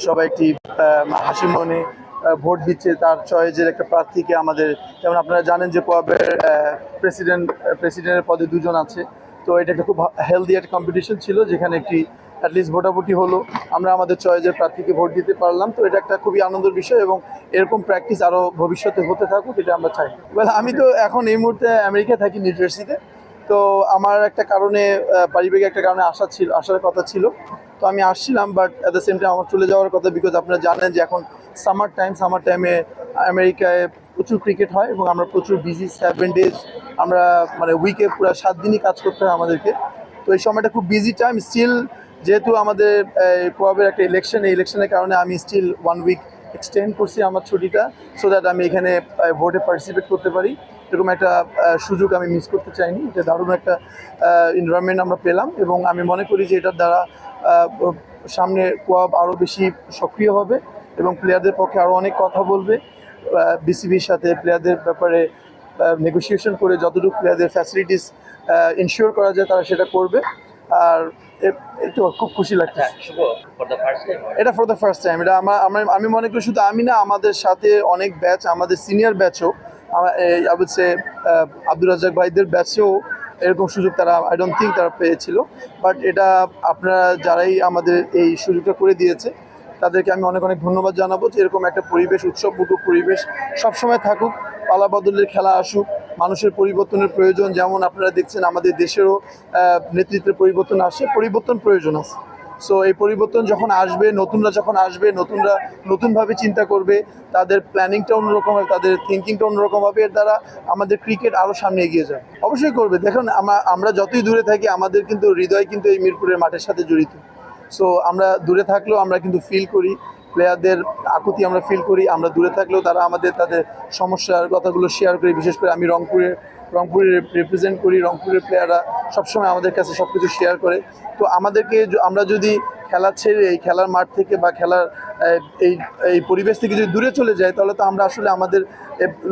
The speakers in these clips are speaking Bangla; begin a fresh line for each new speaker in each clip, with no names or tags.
সবাই একটি হাসি মনে ভোট দিচ্ছে তার চয়েসের একটা প্রার্থীকে। আমাদের যেমন আপনারা জানেন যে কোয়াবের প্রেসিডেন্টের পদে দুজন আছে, তো এটা একটা খুব হেলদি একটা কম্পিটিশন ছিল যেখানে একটি অ্যাটলিস্ট ভোটাভুটি হলো, আমরা আমাদের চয়েসের প্রার্থীকে ভোট দিতে পারলাম। তো এটা একটা খুবই আনন্দের বিষয় এবং এরকম প্র্যাকটিস আরও ভবিষ্যতে হতে থাকুক, এটা আমরা চাই। আমি তো এখন এই মুহূর্তে আমেরিকায় থাকি, নিউ জার্সিতে। তো আমার একটা কারণে পারিবারিক একটা কারণে আসার কথা ছিল, তো আমি আসছিলাম, but at the same time আমার চলে যাওয়ার কথা, বিকজ আপনারা জানেন যে এখন সামার টাইমে আমেরিকায় প্রচুর ক্রিকেট হয় এবং আমরা প্রচুর বিজি 7 days, আমরা মানে উইকে পুরো 7 দিনই কাজ করতে হয় আমাদেরকে। তো এই সময়টা খুব বিজি টাইম স্টিল, যেহেতু আমাদের কোয়াবের একটা ইলেকশন, এই ইলেকশনের কারণে আমি স্টিল 1 week এক্সটেন্ড করছি আমার ছুটিটা, সো দ্যাট আমি এখানে ভোটে পার্টিসিপেট করতে পারি। এরকম একটা সুযোগ আমি মিস করতে চাইনি। এটা দারুণ একটা এনভায়রনমেন্ট আমরা পেলাম এবং আমি মনে করি যে এটার দ্বারা সামনে কোয়াব আরও বেশি সক্রিয় হবে এবং প্লেয়ারদের পক্ষে আরও অনেক কথা বলবে। বিসিবির সাথে প্লেয়ারদের ব্যাপারে নেগোসিয়েশন করে যতটুকু প্লেয়ারদের ফ্যাসিলিটিস ইনশিওর করা যায় তারা সেটা করবে। আর একটু খুব খুশি লাগছে এটা ফর দ্য ফার্স্ট টাইম। এটা আমি মনে করি শুধু আমি না, আমাদের সাথে অনেক ব্যাচ, আমাদের সিনিয়র ব্যাচও, আব্দুর রাজ্জাক ভাইদের ব্যাচেও এরকম সুযোগ তারা আই ডোন্ট থিঙ্ক তারা পেয়েছিল। বাট এটা আপনারা যারাই আমাদের এই সুযোগটা করে দিয়েছে তাদেরকে আমি অনেক অনেক ধন্যবাদ জানাবো যে এরকম একটা পরিবেশ, উৎসবমুখর পরিবেশ সবসময় থাকুক, পালা বদলের খেলা আসুক, মানুষের পরিবর্তনের প্রয়োজন। যেমন আপনারা দেখছেন আমাদের দেশেরও নেতৃত্বের পরিবর্তন আসে, পরিবর্তন প্রয়োজন আছে। সো এই পরিবর্তন যখন আসবে, নতুনরা যখন আসবে, নতুনরা নতুনভাবে চিন্তা করবে, তাদের প্ল্যানিংটা অন্যরকম হবে, তাদের থিঙ্কিংটা অন্যরকম হবে, এর দ্বারা আমাদের ক্রিকেট আরও সামনে এগিয়ে যাবে। অবশ্যই করবে। দেখুন আমরা যতই দূরে থাকি আমাদের কিন্তু হৃদয় কিন্তু এই মিরপুরের মাঠের সাথে জড়িত। সো আমরা দূরে থাকলেও আমরা কিন্তু ফিল করি, প্লেয়ারদের আকুতি আমরা ফিল করি। আমরা দূরে থাকলেও তারা তাদের সমস্যার কথাগুলো শেয়ার করে। বিশেষ করে আমি রংপুরে রিপ্রেজেন্ট করি, রংপুরের প্লেয়াররা সবসময় আমাদের কাছে সব কিছু শেয়ার করে। তো আমরা যদি খেলা ছেড়ে এই খেলার মাঠ থেকে বা খেলার এই পরিবেশ থেকে যদি দূরে চলে যাই, তাহলে তো আমরা আসলে আমাদের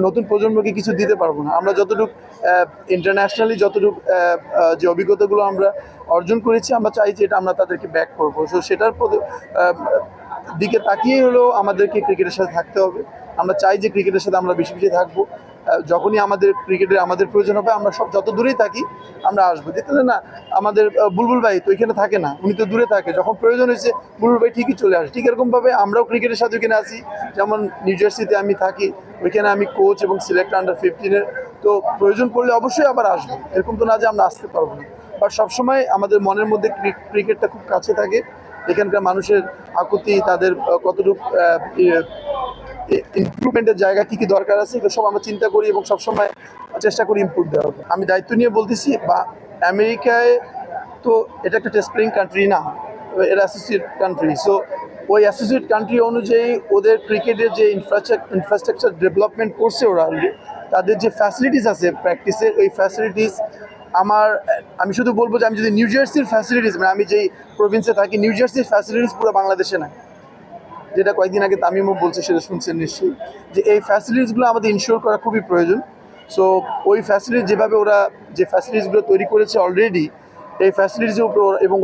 নতুন প্রজন্মকে কিছু দিতে পারবো না। আমরা যতটুকু ইন্টারন্যাশনালি যে অভিজ্ঞতাগুলো আমরা অর্জন করেছি, আমরা চাই যে এটা আমরা তাদেরকে ব্যাক করবো। সো সেটার দিকে তাকিয়ে হলেও আমাদেরকে ক্রিকেটের সাথে থাকতে হবে। আমরা চাই যে ক্রিকেটের সাথে আমরা বেশি বেশি থাকবো। যখনই আমাদের প্রয়োজন হবে, আমরা যত দূরেই থাকি আমরা আসবো। দেখতে না, আমাদের বুলবুল ভাই তো এখানে থাকে না, উনি তো দূরে থাকে। যখন প্রয়োজন হয়েছে বুলবুল ভাই ঠিকই চলে আসে। ঠিক এরকমভাবে আমরাও ক্রিকেটের সাথে ওইখানে আসি। যেমন নিউ জার্সিতে আমি থাকি, ওইখানে আমি কোচ এবং সিলেক্টর আন্ডার 15-এর। তো প্রয়োজন পড়লে অবশ্যই আবার আসবো, এরকম তো না যে আমরা আসতে পারবো না। বাট সবসময় আমাদের মনের মধ্যে ক্রিকেটটা খুব কাছে থাকে। এখানকার মানুষের আকুতি, তাদের কতটুকু ইমপ্রুভমেন্টের জায়গা কী কী দরকার আছে, এগুলো সব আমরা চিন্তা করি এবং সবসময় চেষ্টা করি ইমপ্রুভ দেওয়ার। আমি দায়িত্ব নিয়ে বলতেছি, বা আমেরিকায় তো এটা একটা টেস্ট প্লেয়িং কান্ট্রি না, এটা অ্যাসোসিয়েট কান্ট্রি। সো ওই অ্যাসোসিয়েট কান্ট্রি অনুযায়ী ওদের ক্রিকেটের যে ইনফ্রাস্ট্রাকচার ডেভেলপমেন্ট করছে ওরা, তাদের যে ফ্যাসিলিটিস আছে প্র্যাকটিসের, ওই ফ্যাসিলিটিস আমি শুধু বলবো যে আমি যদি নিউ জার্সির ফ্যাসিলিটিস, মানে আমি যেই প্রভিন্সে থাকি, নিউ জার্সির ফ্যাসিলিটিস পুরো বাংলাদেশে নাই। যেটা কয়েকদিন আগে তামিমও বলছে, সেটা শুনছেন নিশ্চয়ই, যে এই ফ্যাসিলিটিসগুলো আমাদের ইনশিওর করা খুবই প্রয়োজন। সো ওই ফ্যাসিলিটি যেভাবে যে ফ্যাসিলিটিসগুলো তৈরি করেছে অলরেডি, এই ফ্যাসিলিটিসের উপর এবং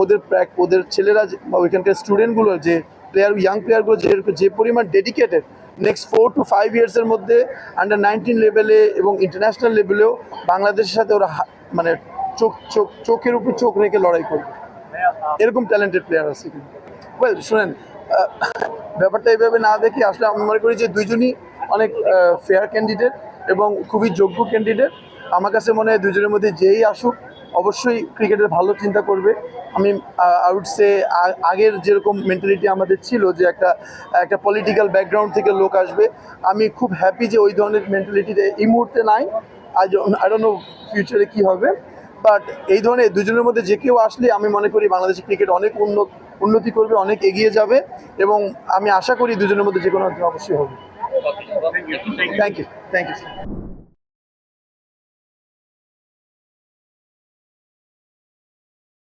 ওদের ছেলেরা বা ওইখানকার স্টুডেন্টগুলো, যে ইয়াং প্লেয়ারগুলো যে পরিমাণ ডেডিকেটেড, নেক্সট 4 to 5 ইয়ার্সের মধ্যে আন্ডার-19 লেভেলে এবং ইন্টারন্যাশনাল লেভেলেও বাংলাদেশের সাথে ওরা মানে চোখের উপর চোখ রেখে লড়াই করবে। এরকম ট্যালেন্টেড প্লেয়ার আছে কিন্তু। শোনেন, ব্যাপারটা এইভাবে না দেখি আসলে আমি মনে করি যে দুইজনই অনেক ফেয়ার ক্যান্ডিডেট এবং খুবই যোগ্য ক্যান্ডিডেট। আমার কাছে মনে হয় দুজনের মধ্যে যেই আসুক অবশ্যই ক্রিকেটের ভালো চিন্তা করবে। আমি আউট সে আগের যেরকম মেন্টালিটি আমাদের ছিল যে একটা পলিটিক্যাল ব্যাকগ্রাউন্ড থেকে লোক আসবে, আমি খুব হ্যাপি যে ওই ধরনের মেন্টালিটিতে এই মুহূর্তে নাই। আই ডোন্ট নো ফিউচারে কী হবে, বাট এই ধরনের দুজনের মধ্যে যে কেউ আসলে আমি মনে করি বাংলাদেশের ক্রিকেট অনেক উন্নতি করবে, অনেক এগিয়ে যাবে এবং আমি আশা করি দুজনের মধ্যে যে কোনো অবশ্যই হবে। Thank you.